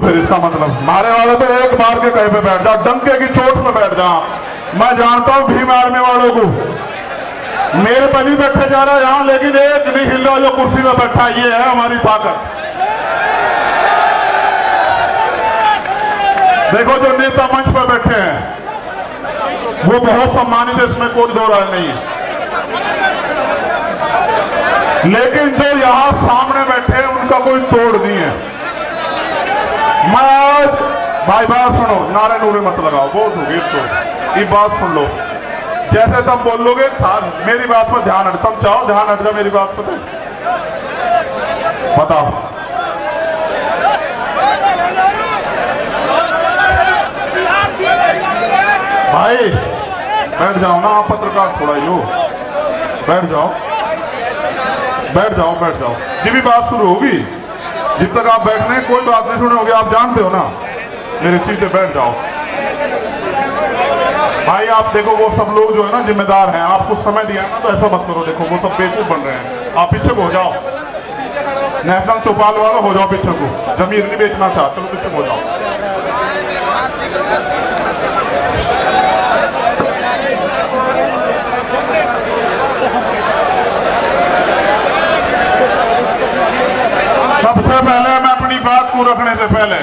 फिर इसका मतलब मारे वाले तो एक बार के कहीं पे बैठ जा, डंके की चोट पे बैठ जा। मैं जानता हूं भीम आर्मी वालों को, मेरे पर भी बैठे जा रहा है यहां, लेकिन एक नहीं हिल रहा जो कुर्सी में बैठा। ये है हमारी ताकत। देखो जो नेता मंच पर बैठे हैं वो बहुत सम्मानित है, इसमें कोई दो राय नहीं है, लेकिन जो यहां सामने बैठे हैं उनका कोई तोड़ नहीं है। मैं आज भाई बात सुनो, नारे नूरे मत लगाओ, बहुत हो गई तो ये बात सुन लो। जैसे तुम बोलोगे मेरी बात पर ध्यान हट, तुम चाहो ध्यान हट जाओ मेरी बात पर, बताओ। भाई बैठ जाओ ना, आप पत्रकार थोड़ा ही हो, बैठ जाओ बैठ जाओ बैठ जाओ। जब भी बात शुरू होगी, जब तक आप बैठ रहे हैं कोई बात नहीं सुनोगे, आप जानते हो ना मेरी चीजें। बैठ जाओ भाई। आप देखो वो सब लोग जो है ना जिम्मेदार हैं, आप कुछ समय दिया है ना, तो ऐसा मत करो। देखो वो सब बेवकूफ बन रहे हैं, आप पीछे को हो जाओ। नेशनल चौपाल वाला हो जाओ पीछे को, जमीन नहीं बेचना चाह, चलो पीछे को हो जाओ। सबसे पहले मैं अपनी बात को रखने से पहले,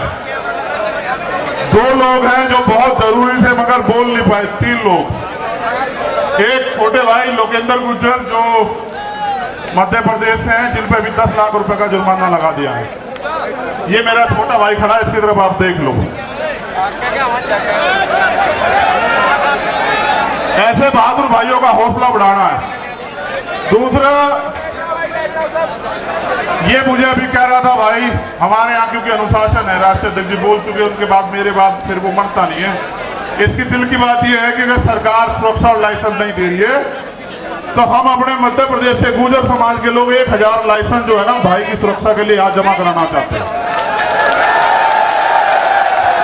दो लोग हैं जो बहुत जरूरी थे मगर बोल नहीं पाए, तीन लोग। एक छोटे भाई लोकेंद्र गुर्जर जो मध्य प्रदेश से हैं, जिन पर भी 10 लाख रुपए का जुर्माना लगा दिया है। ये मेरा छोटा भाई खड़ा है, इसकी तरफ आप देख लो। ऐसे बहादुर भाइयों का हौसला बढ़ाना है। दूसरा, ये मुझे अभी कह रहा था भाई, हमारे यहाँ क्योंकि अनुशासन है, राष्ट्रीय अध्यक्ष जी बोल चुके, उनके बाद मेरे बाद फिर वो मनता नहीं है। इसकी दिल की बात यह है कि अगर सरकार सुरक्षा और लाइसेंस नहीं दे रही है तो हम अपने मध्य प्रदेश से गुर्जर समाज के लोग 1000 लाइसेंस जो है ना भाई की सुरक्षा के लिए आज जमा कराना चाहते हैं।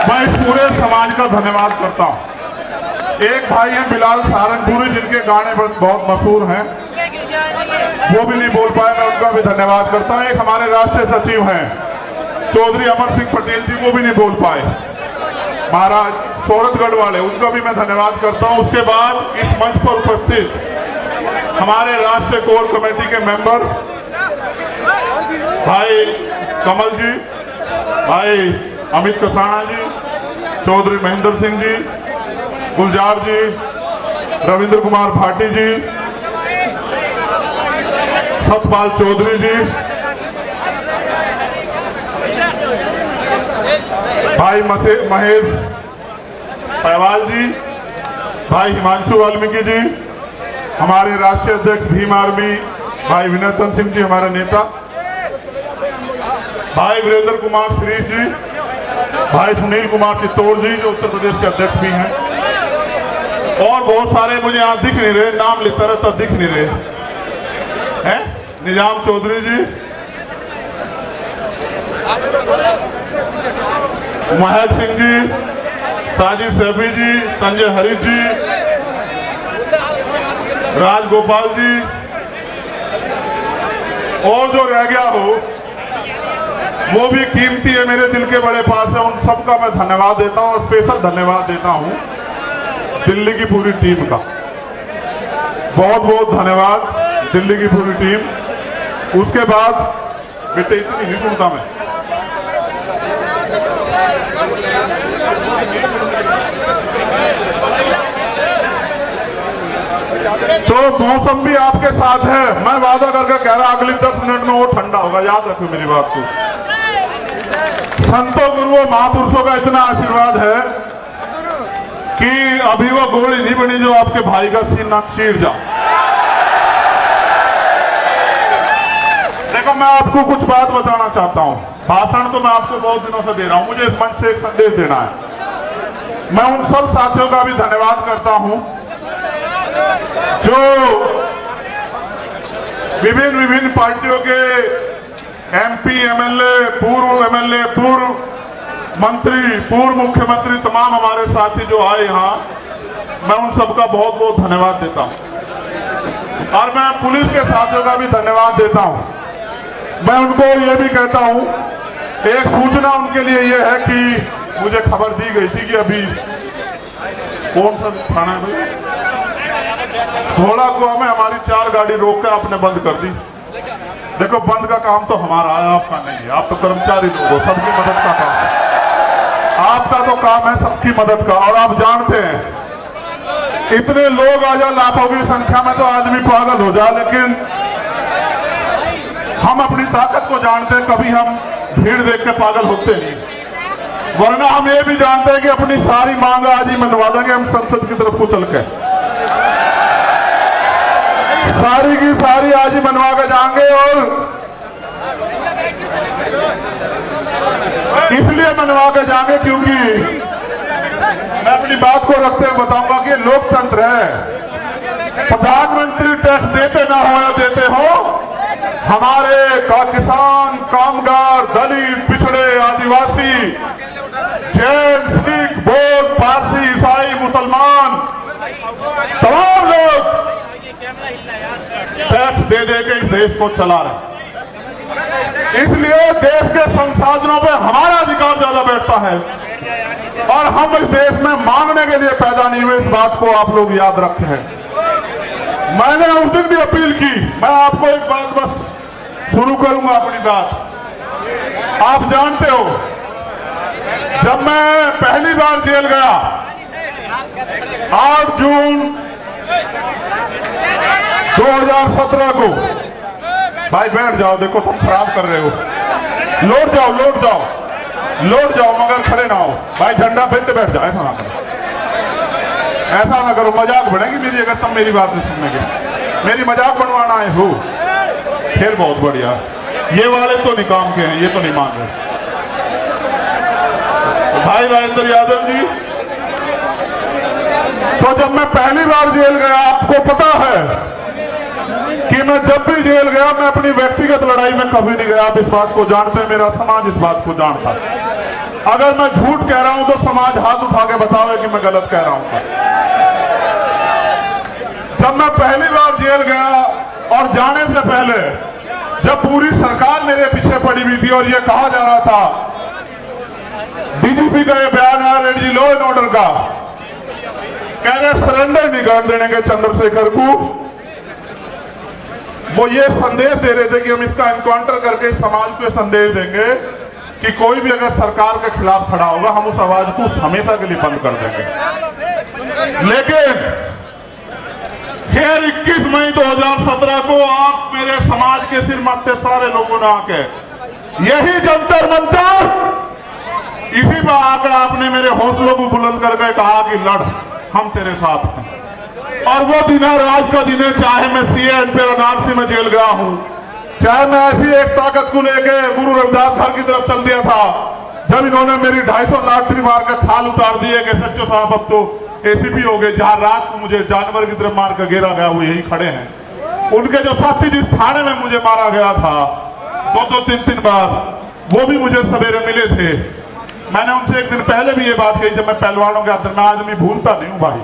मैं इस पूरे समाज का धन्यवाद करता हूँ। एक भाई हैं बिलाल सहारनपुरी, जिनके गाने बहुत मशहूर हैं, वो भी नहीं बोल पाए, मैं उनका भी धन्यवाद करता हूं। एक हमारे राष्ट्रीय सचिव हैं चौधरी अमर सिंह पटेल जी, वो भी नहीं बोल पाए, महाराज सोरठगढ़ वाले, उनका भी मैं धन्यवाद करता हूं। उसके बाद इस मंच पर उपस्थित हमारे राष्ट्रीय कोर कमेटी के मेंबर भाई कमल जी, भाई अमित कसाना जी, चौधरी महेंद्र सिंह जी, गुलजार जी, रविंद्र कुमार भाटी जी, सतपाल चौधरी जी, भाई महेश पहवाल जी, भाई हिमांशु वाल्मीकि जी, हमारे राष्ट्रीय अध्यक्ष भीम आर्मी भाई विनोदन सिंह जी, हमारे नेता, भाई वीरेंद्र कुमार श्रीश जी, भाई सुनील कुमार चित्तौड़ जी जो उत्तर प्रदेश के अध्यक्ष भी हैं, और बहुत सारे मुझे यहाँ दिख नहीं रहे, नाम लेता रहता दिख नहीं रहे हैं, निजाम चौधरी जी, महक सिंह जी, साजिद सैफी जी, संजय हरीश जी, राजगोपाल जी, और जो रह गया हो वो भी कीमती है, मेरे दिल के बड़े पास है। उन सबका मैं धन्यवाद देता हूं और स्पेशल धन्यवाद देता हूं दिल्ली की पूरी टीम का। बहुत बहुत धन्यवाद दिल्ली की पूरी टीम। उसके बाद बेटे इतनी नहीं सुनता मैं, तो मौसम भी आपके साथ है। मैं वादा करके कह रहा अगली 10 मिनट में वो ठंडा होगा, याद रखो मेरी बात को। संतों गुरुओं महापुरुषों का इतना आशीर्वाद है कि अभी वो गोली नहीं बनी जो आपके भाई का सीना चीर जा। देखो मैं आपको कुछ बात बताना चाहता हूं, भाषण तो मैं आपको बहुत दिनों से दे रहा हूं, मुझे इस मंच से एक संदेश देना है। मैं उन सब साथियों का भी धन्यवाद करता हूं जो विभिन्न पार्टियों के एमपी, एमएलए, पूर्व एमएलए, पूर्व मंत्री, पूर्व मुख्यमंत्री, तमाम हमारे साथी जो आए यहाँ, मैं उन सबका बहुत बहुत धन्यवाद देता हूं। और मैं पुलिस के साथियों का भी धन्यवाद देता हूं। मैं उनको ये भी कहता हूं एक सूचना उनके लिए यह है कि मुझे खबर दी गई थी कि अभी कौन सा थाना है भाई, थोड़ा कुआ में हमारी 4 गाड़ी रोक के आपने बंद कर दी। देखो बंद का काम तो हमारा है, आपका नहीं है। आप तो कर्मचारी लोग हो, सबकी मदद का काम है। आपका तो काम है सबकी मदद का। और आप जानते हैं इतने लोग आ जाए लाखों की संख्या में तो आदमी पागल हो जाए, लेकिन हम अपनी ताकत को जानते हैं, कभी हम भीड़ देख के पागल होते नहीं। वरना हम ये भी जानते हैं कि अपनी सारी मांग आज ही मनवा देंगे हम संसद की तरफ को चल के, सारी की सारी आज ही मनवा के जाएंगे। और इसलिए मनवा के जाएंगे क्योंकि मैं अपनी बात को रखते हुए बताऊंगा कि लोकतंत्र है। प्रधानमंत्री टैक्स देते ना हो या देते हो, हमारे का किसान, कामगार, दलित, पिछड़े, आदिवासी, जैन, सिख, बौद्ध, पारसी, ईसाई, मुसलमान, तमाम लोग टैक्स दे दे के इस देश को चला रहे। इसलिए देश के संसाधनों पे हमारा अधिकार ज्यादा बैठता है और हम इस देश में मांगने के लिए पैदा नहीं हुए, इस बात को आप लोग याद रखें। मैंने उस दिन भी अपील की, मैं आपको एक बात बस शुरू करूंगा अपनी बात। आप जानते हो जब मैं पहली बार जेल गया 8 जून 2017 को, भाई बैठ जाओ, देखो तुम खराब कर रहे हो, लौट जाओ लौट जाओ लौट जाओ, मगर खड़े ना हो भाई, झंडा फेंकते बैठ जाओ, ऐसा ना करो, ऐसा ना करो, मजाक बढ़ेगी मेरी अगर तुम मेरी बात नहीं सुनेंगे। मेरी मजाक बनवाना है हो, खेल बहुत बढ़िया, ये वाले तो नहीं काम के हैं, ये तो नहीं मान रहे। भाई राजेंद्र यादव जी, तो जब मैं पहली बार जेल गया, आपको पता है कि मैं जब भी जेल गया मैं अपनी व्यक्तिगत लड़ाई में कभी नहीं गया। आप इस बात को जानते हैं, मेरा समाज इस बात को जानता है। अगर मैं झूठ कह रहा हूं तो समाज हाथ उठा के बतावे कि मैं गलत कह रहा हूं। जब मैं पहली बार जेल गया और जाने से पहले जब पूरी सरकार मेरे पीछे पड़ी हुई थी और ये कहा जा रहा था, डीजीपी का ये बयान है रेडी लॉ एंड ऑर्डर का, कह रहे सरेंडर नहीं कर देंगे चंद्रशेखर को, वो ये संदेश दे रहे थे कि हम इसका एनकाउंटर करके समाज को संदेश देंगे कि कोई भी अगर सरकार के खिलाफ खड़ा होगा हम उस आवाज को हमेशा के लिए बंद कर देंगे। लेकिन फिर 21 मई 2017 को आप मेरे समाज के सिर मत्थे सारे लोगों ने आके यही जंतर मंतर, इसी पर आकर आपने मेरे हौसलों को बुलंद करके कहा कि लड़, हम तेरे साथ हैं। और वो दिन है, आज का दिन है, चाहे मैं सीए वाराणसी में जेल गया हूं, चाहे मैं ऐसी एक ताकत को लेके गुरु रविदास घर की तरफ चल दिया था जब इन्होंने मेरी 250 लाठी मार कर थाल उतार दिए कि सच्चो साहब अब तो एसीपी हो गए, जहां रात को मुझे जानवर की तरफ मार कर घेरा गया, वो यही खड़े हैं। उनके जो साथी जिस थाने में मुझे मारा गया था 2-3 बार, वो भी मुझे सवेरे मिले थे। मैंने उनसे एक दिन पहले भी ये बात कही जब मैं पहलवानों के अंदर, मैं आदमी भूलता नहीं हूं भाई,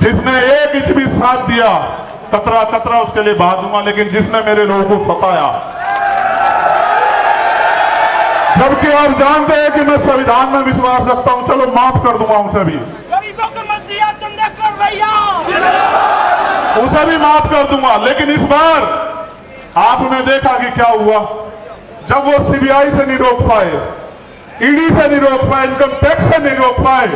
जिसने 1 इंच भी साथ दिया कतरा कतरा उसके लिए बहा दूंगा, लेकिन जिसने मेरे लोगों को सताया, जबकि आप जानते हैं कि मैं संविधान में विश्वास रखता हूं, चलो माफ कर दूंगा उसे भी, उसे भी माफ कर दूंगा। लेकिन इस बार आपने देखा कि क्या हुआ, जब वो सीबीआई से नहीं रोक पाए, ईडी से नहीं रोक पाए, इनकम टैक्स से नहीं रोक पाए,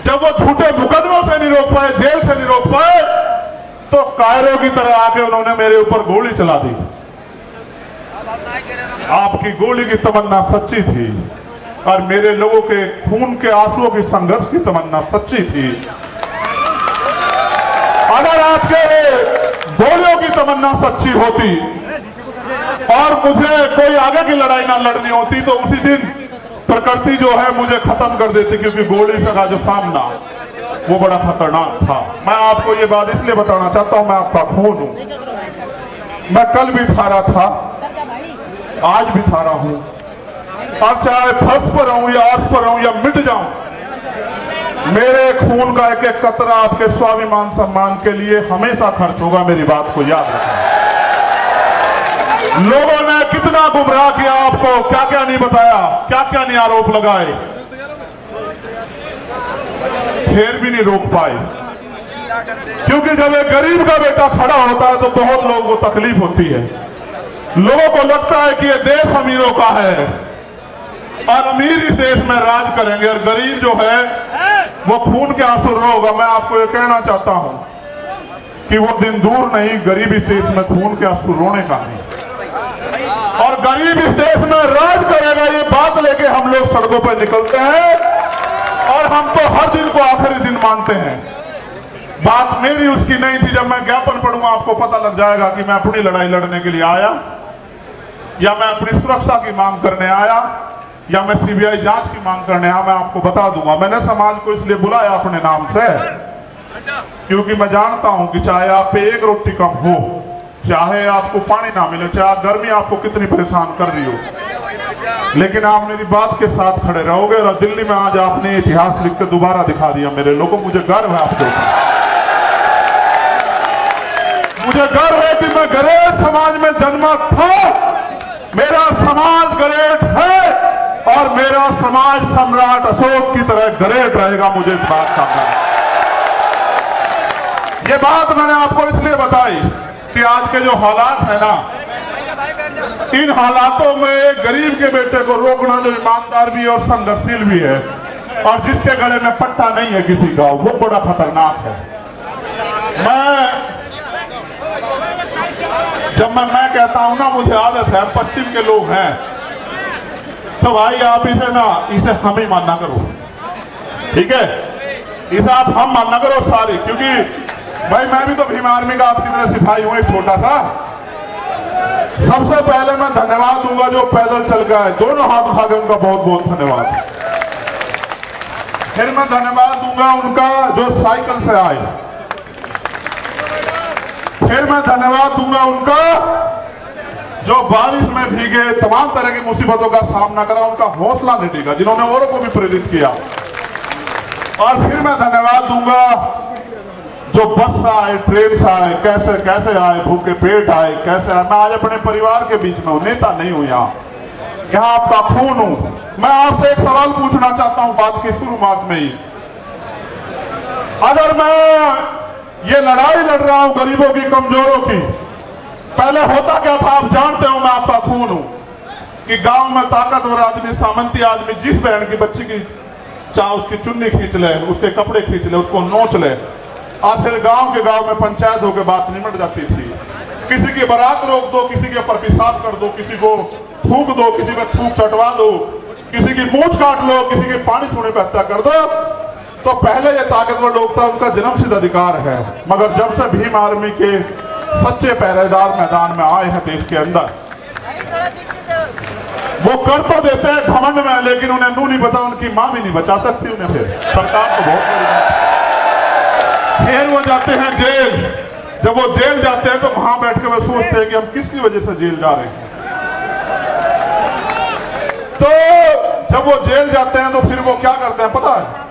जब वो झूठे मुकदमों से नहीं रोक पाए, जेल से नहीं रोक पाए, तो कायरों की तरह आके उन्होंने मेरे ऊपर गोली चला दी। आपकी गोली की तमन्ना सच्ची थी और मेरे लोगों के खून के आंसुओं की संघर्ष की तमन्ना सच्ची थी। अगर आपके गोलियों की तमन्ना सच्ची होती और मुझे कोई आगे की लड़ाई ना लड़नी होती तो उसी दिन प्रकृति जो है मुझे खत्म कर देती, क्योंकि गोली से का जो सामना वो बड़ा खतरनाक था। मैं आपको ये बात इसलिए बताना चाहता हूं, मैं आपका खून हूं, मैं कल भी था रहा था, आज भी था रहा हूं, और चाहे फर्श पर रहूं या अर्श पर रहूं या मिट जाऊं, मेरे खून का एक एक कतरा आपके स्वाभिमान सम्मान के लिए हमेशा खर्च होगा। मेरी बात को याद रखना। लोगों ने कितना गुमराह किया आपको, क्या क्या नहीं बताया, क्या क्या नहीं आरोप लगाए, फिर भी नहीं रोक पाए। क्योंकि जब एक गरीब का बेटा खड़ा होता है तो बहुत लोगों को तकलीफ होती है। लोगों को लगता है कि ये देश अमीरों का है और अमीर इस देश में राज करेंगे और गरीब जो है वो खून के आंसू रोगा। मैं आपको ये कहना चाहता हूं कि वो दिन दूर नहीं, गरीब इस देश में खून के आंसू रोने का नहीं, और गरीब इस देश में राज करेगा, ये बात लेके हम लोग सड़कों पर निकलते हैं और हम तो हर दिन को आखिरी दिन मानते हैं। बात मेरी उसकी नहीं थी। जब मैं ज्ञापन पढ़ूंगा आपको पता लग जाएगा कि मैं अपनी लड़ाई लड़ने के लिए आया या मैं अपनी सुरक्षा की मांग करने आया या मैं सीबीआई जांच की मांग करने आया। मैं आपको बता दूंगा। मैंने समाज को इसलिए बुलाया अपने नाम से क्योंकि मैं जानता हूं कि चाहे आप पे एक रोटी कम हो, चाहे आपको पानी ना मिले, चाहे गर्मी आपको कितनी परेशान कर रही हो, लेकिन आप मेरी बात के साथ खड़े रहोगे। और दिल्ली में आज आपने इतिहास लिख के दोबारा दिखा दिया मेरे लोगों। मुझे गर्व है आपके ऊपर, मुझे गर्व है कि मैं गरेट समाज में जन्मा था। मेरा समाज गरेट है और मेरा समाज सम्राट अशोक की तरह गरेट रहेगा। मुझे इस बात का गर्व है। ये बात मैंने आपको इसलिए बताई कि आज के जो हालात है ना, इन हालातों में गरीब के बेटे को रोकना जो ईमानदार भी है और संघर्षशील भी है और जिसके गले में पट्टा नहीं है किसी का, वो बड़ा खतरनाक है। जब मैं कहता हूं ना, मुझे आदत है, पश्चिम के लोग हैं तो भाई आप इसे हम ही मानना करो, ठीक है? इसे आप हम मानना करो सारी, क्योंकि भाई मैं भी तो भीम आर्मी का आपकी तरह सिपाही हूं, एक छोटा सा। सबसे पहले मैं धन्यवाद दूंगा जो पैदल चल गए, दोनों हाथ उठा के उनका बहुत बहुत धन्यवाद। फिर मैं धन्यवाद दूंगा उनका जो साइकिल से आए। फिर मैं धन्यवाद दूंगा उनका जो बारिश में भीगे, तमाम तरह की मुसीबतों का सामना करा, उनका हौसला नहीं टिका, जिन्होंने औरों को भी प्रेरित किया। और फिर मैं धन्यवाद दूंगा जो बस से आए, ट्रेन से आए, कैसे कैसे आए, भूखे पेट आए, कैसे आए। मैं आज अपने परिवार के बीच में हूं, नेता नहीं हूं, यहाँ आपका खून हूं। मैं आपसे एक सवाल पूछना चाहता हूं बात की शुरुआत में ही। अगर मैं ये लड़ाई लड़ रहा हूं गरीबों की, कमजोरों की, पहले होता क्या था आप जानते हो, मैं आपका खून हूं कि गांव में ताकतवर आदमी, सामंती आदमी जिस बहन की बच्ची की चाहे उसकी चुन्नी खींच ले, उसके कपड़े खींच ले, उसको नोच ले, और फिर गांव के गांव में पंचायत होकर बात निमट जाती थी। किसी की बारात रोक दो, किसी के ऊपर पेशाब कर दो, किसी को थूक दो, किसी पे थूक चटवा दो, किसी की मूंछ काट लो, किसी के पानी छूने पे हत्या कर दो। तो पहले ये ताकतवर लोग था, उनका जन्मसिद्ध अधिकार है। मगर जब से भीम आर्मी के सच्चे पहरेदार मैदान में आए हैं देश के अंदर, वो कर तो देते हैं घमंड में, लेकिन उन्हें नू नहीं पता, उनकी मां भी नहीं बचा सकती उन्हें। फिर सरकार को बहुत, फिर वो जाते हैं जेल। जब वो जेल जाते हैं तो वहां बैठ के वो सोचते हैं कि हम किसकी वजह से जेल जा रहे हैं। तो जब वो जेल जाते हैं तो फिर वो क्या करते हैं पता है?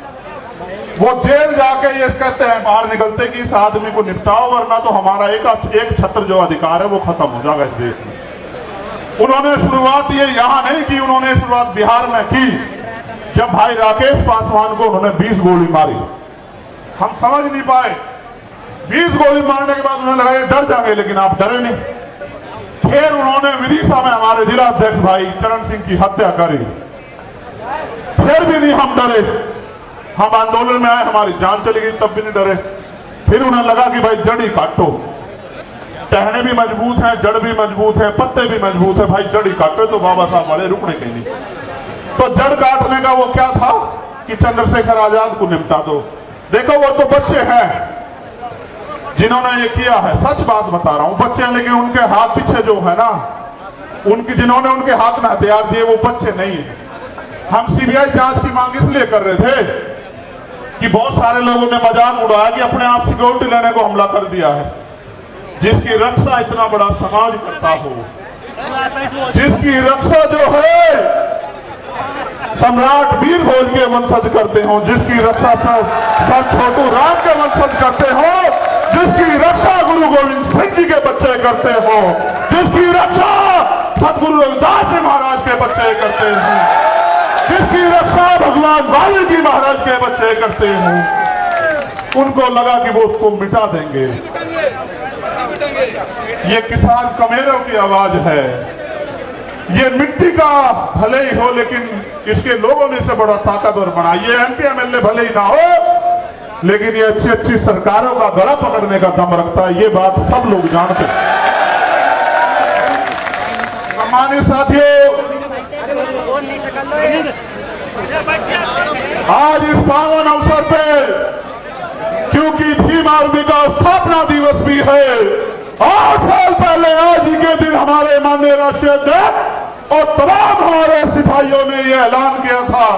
वो जेल जाके ये कहते हैं बाहर निकलते कि इस आदमी को निपटाओ, वरना तो हमारा एक छत्र जो अधिकार है वो खत्म हो जाएगा इस देश में। उन्होंने शुरुआत ये यहां नहीं की, उन्होंने शुरुआत बिहार में की। जब भाई राकेश पासवान को उन्होंने 20 गोली मारी, हम समझ नहीं पाए। 20 गोली मारने के बाद उन्हें लगा ये डर जाएंगे, लेकिन आप डरे नहीं। फिर उन्होंने विदिशा में हमारे जिला अध्यक्ष भाई चरण सिंह की हत्या करी, फिर भी नहीं हम डरे। हम आंदोलन में आए, हमारी जान चली गई, तब भी नहीं डरे। फिर उन्हें लगा कि भाई जड़ ही काटो, टहने भी मजबूत हैं, जड़ भी मजबूत है, पत्ते भी मजबूत है, भाई जड़ ही काटो। तो बाबा साहब वाले रुकने के नहीं। तो जड़ काटने का वो क्या था कि चंद्रशेखर आजाद को निपटा दो। देखो वो तो बच्चे हैं जिन्होंने ये किया है, सच बात बता रहा हूं, बच्चे हैं, लेकिन उनके हाथ पीछे जो है ना, जिन्होंने उनके हाथ में हथियार दिए वो बच्चे नहीं है। हम सीबीआई जांच की मांग इसलिए कर रहे थे कि बहुत सारे लोगों ने मजाक उड़ाया कि अपने आप सिक्योरिटी लेने को हमला कर दिया है। जिसकी रक्षा इतना बड़ा समाज करता हो, जिसकी रक्षा जो है सम्राट वीर भोज के वंशज करते हो, जिसकी रक्षा संत छोटू राम के वंशज करते हो, जिसकी रक्षा गुरु गोविंद सिंह जी के बच्चे करते हो, जिसकी रक्षा सदगुरु रविदास जी महाराज के बच्चे करते हैं, जिसकी रक्षा भगवान वाल्मीकि महाराज के बच्चे करते हैं, उनको लगा कि वो उसको मिटा देंगे। ये किसान कमेरों की आवाज है। ये मिट्टी का भले ही हो, लेकिन इसके लोगों ने इसे बड़ा ताकतवर बना। ये एमपी एमएलए भले ही ना हो, लेकिन ये अच्छी अच्छी सरकारों का गला पकड़ने का दम रखता है। ये बात सब लोग जानते हैं। सम्मानित साथियों, आज इस पावन अवसर पे, क्योंकि भीम आर्मी का स्थापना दिवस भी है, 8 साल पहले आज ही के दिन हमारे माननीय राष्ट्रीय अध्यक्ष और तमाम हमारे सिपाहियों ने यह ऐलान किया था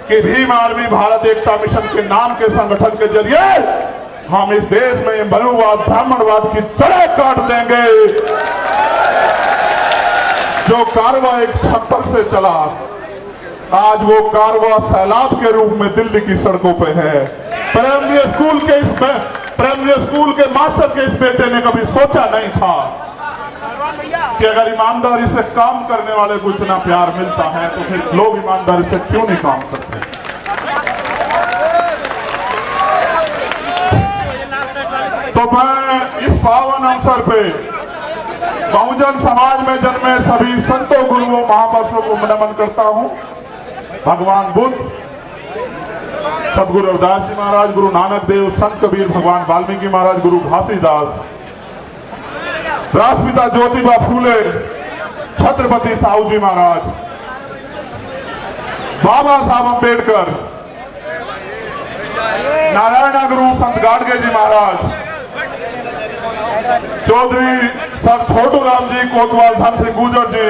कि भीम आर्मी भारत एकता मिशन के नाम के संगठन के जरिए हम इस देश में मनुवाद ब्राह्मणवाद की जड़ें काट देंगे। जो कारवा एक छप्पर से चला, आज वो कारवा सैलाब के रूप में दिल्ली की सड़कों पे है। प्राइमरी स्कूल के मास्टर के इस बेटे ने कभी सोचा नहीं था कि अगर ईमानदारी से काम करने वाले को इतना प्यार मिलता है तो फिर लोग ईमानदारी से क्यों नहीं काम करते। तो मैं इस पावन अवसर पे बहुजन समाज में जन्मे सभी संतों, गुरुओं, महापुरुषों को नमन करता हूं। भगवान बुद्ध, सदगुरु रविदास जी महाराज, गुरु नानक देव, संत कबीर, भगवान वाल्मीकि महाराज, गुरु घासीदास, राष्ट्रपिता ज्योतिबा फूले, छत्रपति साहू जी महाराज, बाबा साहब अम्बेडकर, नारायण गुरु संत गाडगे जी महाराज, चौधरी सर छोटू राम जी, कोतवाल धन सिंह गुर्जर जी,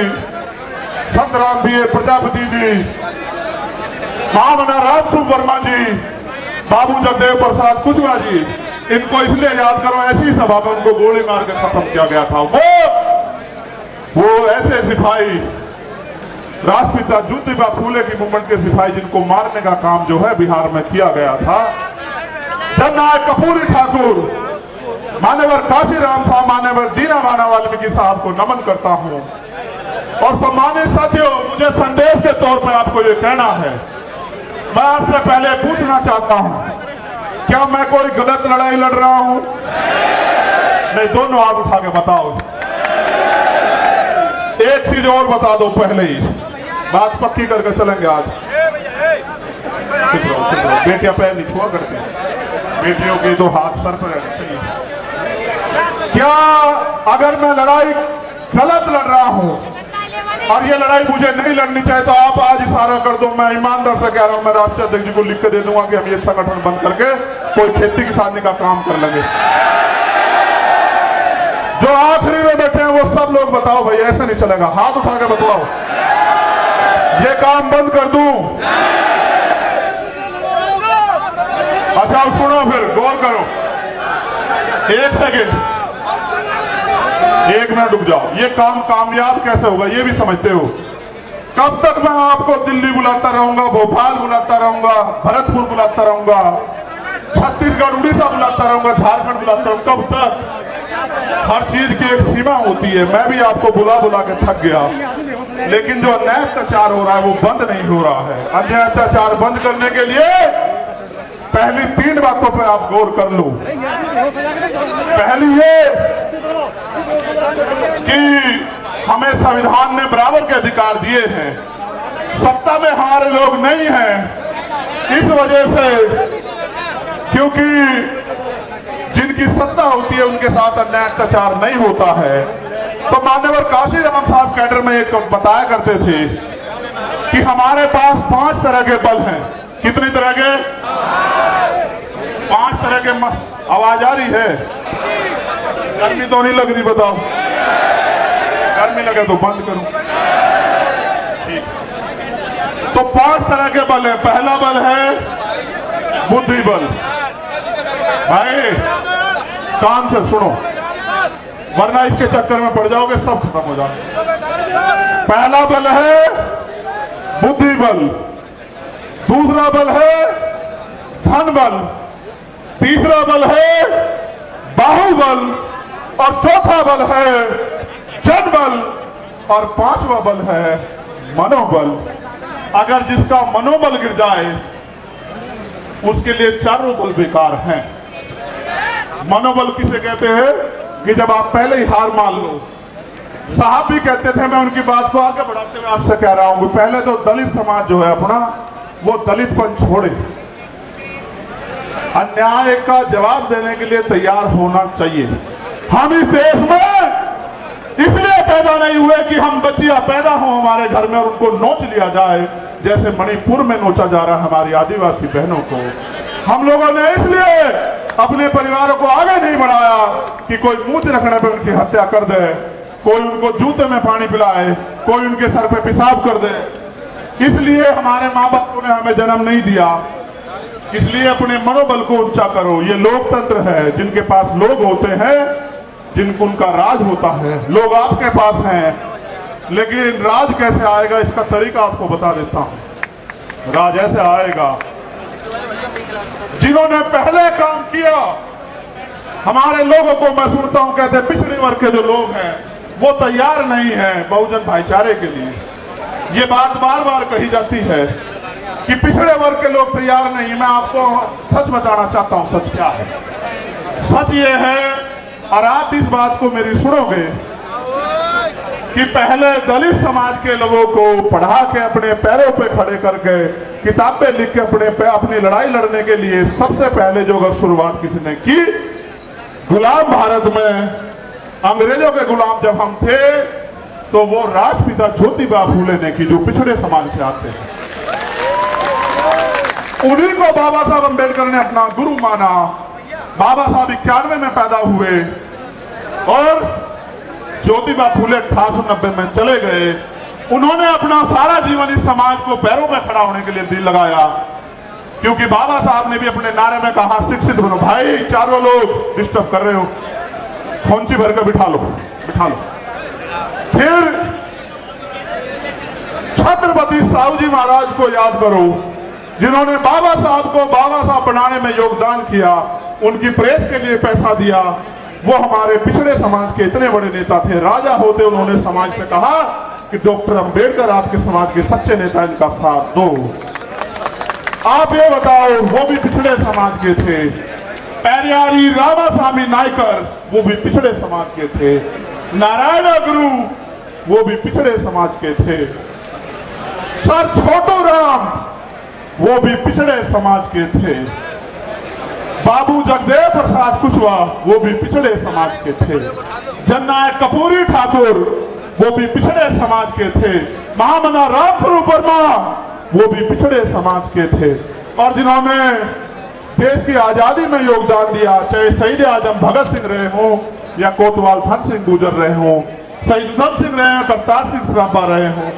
संत राम बी प्रजापति जी, महामना रामसु वर्मा जी, बाबू जगदेव प्रसाद कुशवाहा जी, इनको इसलिए याद करो, ऐसी सभा में उनको गोली मार के खत्म किया गया था। वो ऐसे सिपाही, राष्ट्रपिता ज्योतिबा फूले की मूवमेंट के सिपाही, जिनको मारने का काम जो है बिहार में किया गया था। जननायक कपूरी ठाकुर, मान्यवर काशीराम साहब, मान्यवर दीना माना वाल्मीकि साहब को नमन करता हूं। और सम्मानित साथियों, मुझे संदेश के तौर पर आपको ये कहना है, मैं आपसे पहले पूछना चाहता हूं, क्या मैं कोई गलत लड़ाई लड़ रहा हूं? नहीं, दोनों हाथ उठा के बताओ। एक चीज और बता दो पहले ही, बात पक्की करके चलेंगे आज। बेटियां पैर नहीं छुआ करते, बेटियों के तो हाथ सर पर रहना चाहिए। क्या अगर मैं लड़ाई गलत लड़ रहा हूं और ये लड़ाई मुझे नहीं लड़नी चाहिए, तो आप आज इशारा कर दो। मैं ईमानदार से कह रहा हूं, मैं राष्ट्रीय अध्यक्ष जी को लिख के दे दूंगा कि हम ये संगठन बंद करके कोई खेती किसानी का काम कर लेंगे। जो आखिरी में बैठे हैं वो सब लोग बताओ भाई, ऐसे नहीं चलेगा। हाथ उठा के बताओ, ये काम बंद कर दूं? अच्छा सुनो, फिर गौर करो, एक सेकेंड, 1 मिनट रुक जाओ। ये काम कामयाब कैसे होगा ये भी समझते हो? कब तक मैं आपको दिल्ली बुलाता रहूंगा, भोपाल बुलाता रहूंगा, भरतपुर बुलाता रहूंगा, छत्तीसगढ़ उड़ीसा बुलाता रहूंगा, झारखंड बुलाता रहूंगा? कब तक? हर चीज की एक सीमा होती है। मैं भी आपको बुला बुला के थक गया, लेकिन जो अन्याय अत्याचार हो रहा है वो बंद नहीं हो रहा है। अन्याय अत्याचार बंद करने के लिए पहली 3 बातों पर आप गौर कर लो। पहली ये कि हमें संविधान ने बराबर के अधिकार दिए हैं, सत्ता में हमारे लोग नहीं हैं, इस वजह से क्योंकि जिनकी सत्ता होती है उनके साथ अन्याय अत्याचार नहीं होता है। तो मान्यवर काशीराम साहब कैडर में एक बताया करते थे कि हमारे पास 5 तरह के बल हैं। कितनी तरह के? 5 तरह के। आवाज आ रही है? गर्मी तो नहीं लग रही? बताओ, गर्मी लगे तो बंद करूं। ठीक, तो 5 तरह के बल है। पहला बल है बुद्धि बल। भाई कान से सुनो, वरना इसके चक्कर में पड़ जाओगे, सब खत्म हो जाए। पहला बल है बुद्धि बल, दूसरा बल है धन बल, तीसरा बल है बाहुबल और चौथा बल है जन बल और पांचवा बल है मनोबल। अगर जिसका मनोबल गिर जाए उसके लिए चारों बल बेकार हैं। मनोबल किसे कहते हैं कि जब आप पहले ही हार मान लो। साहब भी कहते थे, मैं उनकी बात को आगे बढ़ाते हुए आपसे कह रहा हूं, पहले तो दलित समाज जो है अपना, वो दलितपन छोड़े, अन्याय का जवाब देने के लिए तैयार होना चाहिए। हम इस देश में इसलिए पैदा नहीं हुए कि हम बच्चियां पैदा हो हमारे घर में और उनको नोच लिया जाए, जैसे मणिपुर में नोचा जा रहा है हमारी आदिवासी बहनों को। हम लोगों ने इसलिए अपने परिवारों को आगे नहीं बढ़ाया कि कोई मूत रखने पर उनकी हत्या कर दे, कोई उनको जूते में पानी पिलाए, कोई उनके सर पे पेशाब कर दे। इसलिए हमारे माँ बापों ने हमें जन्म नहीं दिया। इसलिए अपने मनोबल को ऊंचा करो। ये लोकतंत्र है, जिनके पास लोग होते हैं, जिनको उनका राज होता है। लोग आपके पास हैं, लेकिन राज कैसे आएगा इसका तरीका आपको बता देता हूं। राज ऐसे आएगा, जिन्होंने पहले काम किया। हमारे लोगों को मैं सुनता हूं कहते पिछड़े वर्ग के जो लोग हैं वो तैयार नहीं है बहुजन भाईचारे के लिए। ये बात बार बार कही जाती है कि पिछड़े वर्ग के लोग तैयार नहीं। मैं आपको सच बताना चाहता हूं, सच क्या है। सच ये है, और आप इस बात को मेरी सुनोगे, कि पहले दलित समाज के लोगों को पढ़ा के अपने पैरों पे खड़े करके किताबें लिख के अपनी लड़ाई लड़ने के लिए सबसे पहले जो अगर शुरुआत किसी ने की, गुलाम भारत में अंग्रेजों के गुलाम जब हम थे, तो वो राष्ट्रपिता ज्योतिबा फूले ने की, जो पिछड़े समाज से आते हैं। उन्हीं को बाबा साहब अम्बेडकर ने अपना गुरु माना। बाबा साहब 91 में पैदा हुए और ज्योतिबा फूले 1890 में चले गए। उन्होंने अपना सारा जीवन इस समाज को पैरों में खड़ा होने के लिए दिल लगाया, क्योंकि बाबा साहब ने भी अपने नारे में कहा, शिक्षित बनो। भाई चारों लोग डिस्टर्ब कर रहे हो, खोंची भर कर बिठा लो, बिठा लो। फिर छत्रपति साहू जी महाराज को याद करो, जिन्होंने बाबा साहब को बाबा साहब बनाने में योगदान किया, उनकी प्रेस के लिए पैसा दिया। वो हमारे पिछड़े समाज के इतने बड़े नेता थे। राजा होते उन्होंने समाज से कहा कि डॉक्टर अंबेडकर आपके समाज के सच्चे नेता, इनका साथ दो। आप ये बताओ, वो भी पिछड़े समाज के थे। पेरियारी रामास्वामी नायकर, वो भी पिछड़े समाज के थे। नारायण गुरु, वो भी पिछड़े समाज के थे। सर छोटू राम, वो भी पिछड़े समाज के थे। बाबू जगदेव प्रसाद कुशवाहा, वो भी पिछड़े समाज के थे। जननायक कपूरी ठाकुर, वो भी पिछड़े समाज के थे। महामना रामस्वरूप वर्मा, वो भी पिछड़े समाज के थे। और जिन्होंने देश की आजादी में योगदान दिया, चाहे शहीद आजम भगत सिंह रहे हों या कोतवाल धन सिंह गुजर रहे हों, शहीद उधम सिंह रहे हों, करतार सिंह सराभा रहे हों,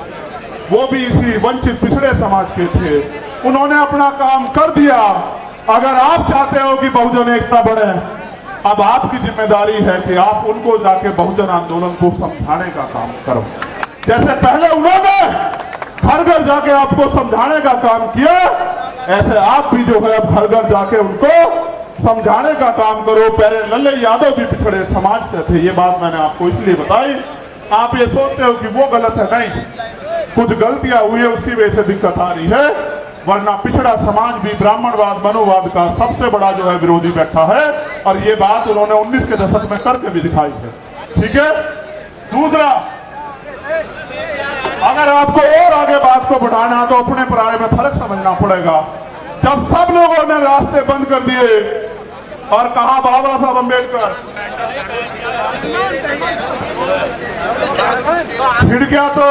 वो भी इसी वंचित पिछड़े समाज के थे। उन्होंने अपना काम कर दिया। अगर आप चाहते हो कि बहुजन एकता बढ़े, अब आपकी जिम्मेदारी है कि आप उनको जाके बहुजन आंदोलन को समझाने का काम करो। जैसे पहले उन्होंने घर घर जाके आपको समझाने का काम किया, ऐसे आप भी जो है अब घर घर जाके उनको समझाने का काम करो। पहले लल्ले यादव भी पिछड़े समाज से थे। ये बात मैंने आपको इसलिए बताई। आप ये सोचते हो कि वो गलत है, नहीं, कुछ गलतियां हुई है, उसकी वजह से दिक्कत आ रही है। वरना पिछड़ा समाज भी ब्राह्मणवाद मनोवाद का सबसे बड़ा जो है विरोधी बैठा है, और ये बात उन्होंने 19 के दशक में करके भी दिखाई है। ठीक है। दूसरा, अगर आपको और आगे बात को बढ़ाना तो अपने पराये में फर्क समझना पड़ेगा। जब सब लोगों ने रास्ते बंद कर दिए और कहा बाबा साहब अम्बेडकर, फिर क्या तो